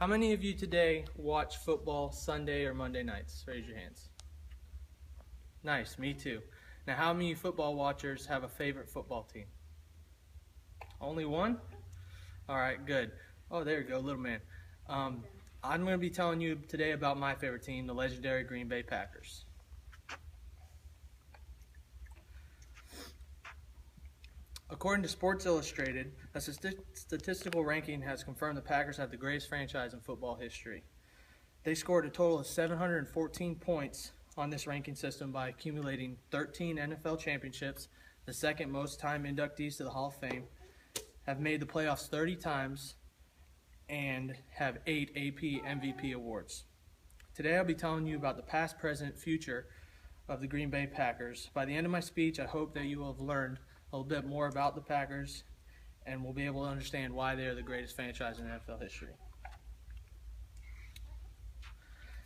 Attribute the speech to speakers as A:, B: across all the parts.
A: How many of you today watch football Sunday or Monday nights? Raise your hands. Nice, me too. Now, how many football watchers have a favorite football team? Only one? All right, good. Oh, there you go, little man. I'm going to be telling you today about my favorite team, the legendary Green Bay Packers. According to Sports Illustrated, a statistical ranking has confirmed the Packers have the greatest franchise in football history. They scored a total of 714 points on this ranking system by accumulating 13 NFL championships, the second most time inductees to the Hall of Fame, have made the playoffs 30 times, and have 8 AP MVP awards. Today I'll be telling you about the past, present, future of the Green Bay Packers. By the end of my speech, I hope that you will have learned a little bit more about the Packers and will be able to understand why they are the greatest franchise in NFL history.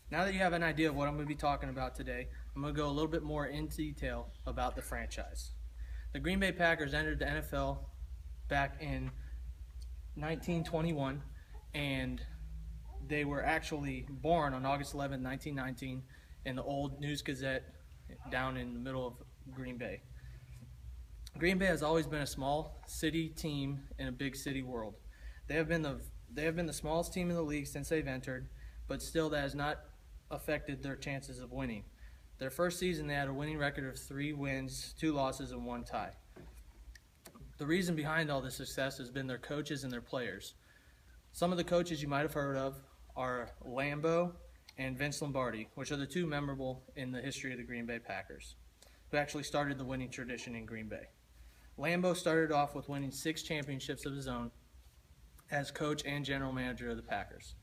A: Now that you have an idea of what I'm going to be talking about today, I'm going to go a little bit more into detail about the franchise. The Green Bay Packers entered the NFL back in 1921, and they were actually born on August 11, 1919 in the old News-Gazette down in the middle of Green Bay. Green Bay has always been a small city team in a big city world. They have been the smallest team in the league since they've entered, but still that has not affected their chances of winning. Their first season they had a winning record of 3 wins, 2 losses, and 1 tie. The reason behind all this success has been their coaches and their players. Some of the coaches you might have heard of are Lambeau and Vince Lombardi, which are the 2 memorable in the history of the Green Bay Packers, who actually started the winning tradition in Green Bay. Lambeau started off with winning 6 championships of his own as coach and general manager of the Packers.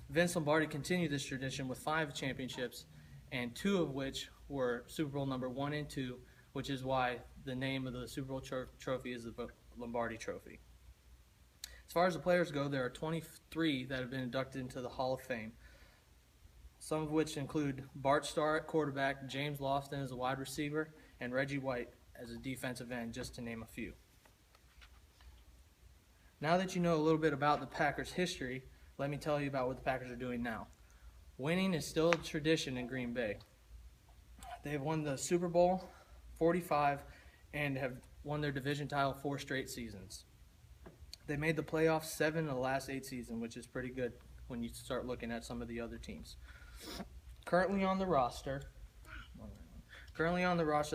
A: Vince Lombardi continued this tradition with 5 championships, and 2 of which were Super Bowl number 1 and 2, which is why the name of the Super Bowl trophy is the Lombardi Trophy. As far as the players go, there are 23 that have been inducted into the Hall of Fame, some of which include Bart Starr at quarterback, James Lofton as a wide receiver, and Reggie White as a defensive end, just to name a few. Now that you know a little bit about the Packers' history, let me tell you about what the Packers are doing now. Winning is still a tradition in Green Bay. They have won the Super Bowl 45 and have won their division title 4 straight seasons. They made the playoffs 7 of the last 8 seasons, which is pretty good when you start looking at some of the other teams. Currently on the roster,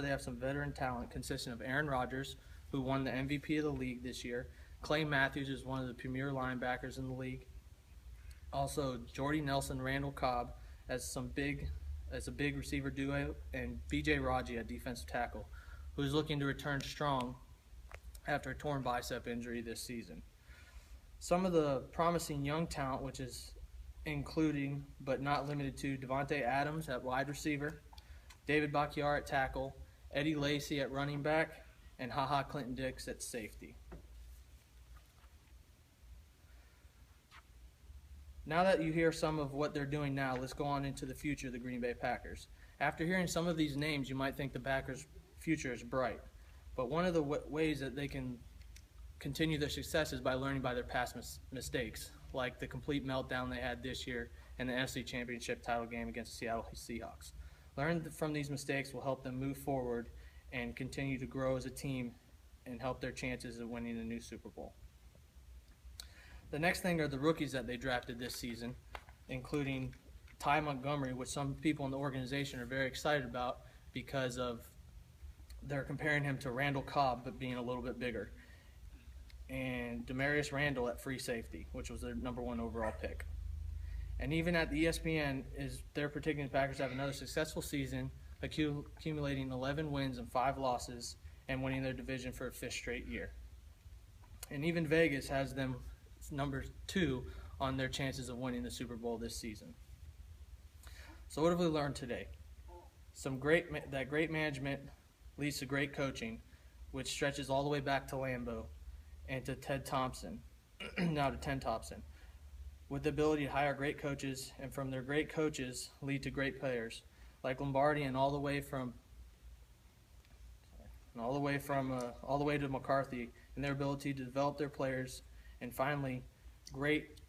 A: they have some veteran talent consisting of Aaron Rodgers, who won the MVP of the league this year. Clay Matthews is one of the premier linebackers in the league. Also, Jordy Nelson, Randall Cobb as a big receiver duo, and B.J. Raji at defensive tackle, who is looking to return strong after a torn bicep injury this season. Some of the promising young talent, which is including but not limited to Davante Adams at wide receiver, David Bakhtiari at tackle, Eddie Lacy at running back, and HaHa Clinton-Dix at safety. Now that you hear some of what they're doing now, let's go on into the future of the Green Bay Packers. After hearing some of these names, you might think the Packers' future is bright. But one of the ways that they can continue their success is by learning by their past mistakes, like the complete meltdown they had this year in the NFC Championship title game against the Seattle Seahawks. Learning from these mistakes will help them move forward and continue to grow as a team and help their chances of winning a new Super Bowl. The next thing are the rookies that they drafted this season, including Ty Montgomery, which some people in the organization are very excited about because they're comparing him to Randall Cobb, but being a little bit bigger, and Demarius Randall at free safety, which was their number 1 overall pick. And even at the ESPN, they're predicting the Packers have another successful season, accumulating 11 wins and 5 losses, and winning their division for a 5th straight year. And even Vegas has them number 2 on their chances of winning the Super Bowl this season. So what have we learned today? That great management leads to great coaching, which stretches all the way back to Lambeau and to Ted Thompson, now to Ted Thompson, with the ability to hire great coaches, and from their great coaches lead to great players, like Lombardi, and all the way to McCarthy, and their ability to develop their players, and finally, great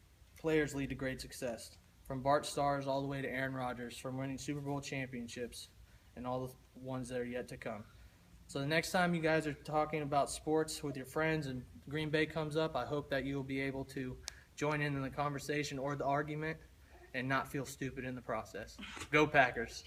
A: players lead to great success, from Bart Starrs all the way to Aaron Rodgers, from winning Super Bowl championships and all the ones that are yet to come. So the next time you guys are talking about sports with your friends and Green Bay comes up, I hope that you will be able to join in the conversation or the argument and not feel stupid in the process. Go Packers.